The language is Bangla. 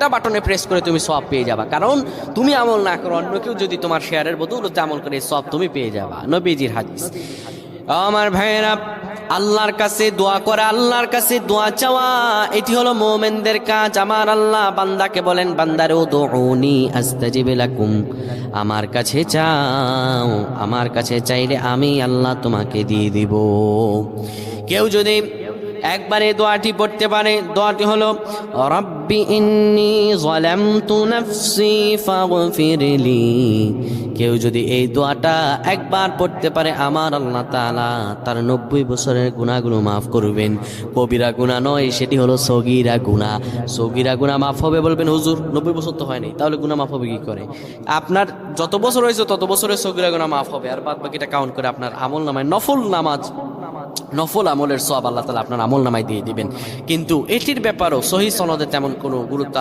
একটা বাটনে প্রেস করে তুমি সওয়াব পেয়ে যাবা, কারণ তুমি আমল না করো, অন্য কেউ যদি তোমার শেয়ারের বদৌলতে আমল করে সওয়াব তুমি পেয়ে যাবা। নবীজির হাদিস। আমার ভাইয়েরা, আল্লাহর কাছে দোয়া করা, আল্লাহর কাছে দোয়া চাওয়া, এটি হলো মুমিনদের কাজ। আমার আল্লাহ বান্দাকে বলেন, বান্দারে উদউনি আস্তাজিব লাকুম, আমার কাছে চাও, আমার কাছে চাইলে আমি আল্লাহ তোমাকে দিয়ে দিব। কেউ যদি একবারে দোয়াটি পড়তে পারে, দোয়াটি হলো রব্বি ইন্নী যালামতু নাফসি ফাগফিরলি। কেউ যদি এই দোয়াটা একবার পড়তে পারে, আমার আল্লাহ তাআলা তার 90 বছরের গুনাহগুলো মাফ করবেন। কবিরা গুনাহ নয়, সেটি হলো সগীরা গুনাহ। সগীরা গুনাহ মাফ হবে। বলবেন হুজুর 90 বছর তো হয়নি, তাহলে গুনাহ মাফ হবে কি করে? আপনার যত বছর হয়েছে তত বছরের সগীরা গুনাহ মাফ হবে, আর বাদ বাকিটা কাউন্ট করে আপনার আমল নামায় নফল নামাজ, নফল আমলের সওয়াব আল্লাহ তাআলা আপনার আমল নামায় দিয়ে দিবেন। কিন্তু এটির ব্যাপারও সহিহ সনদে তেমন কোনো গুরুত্ব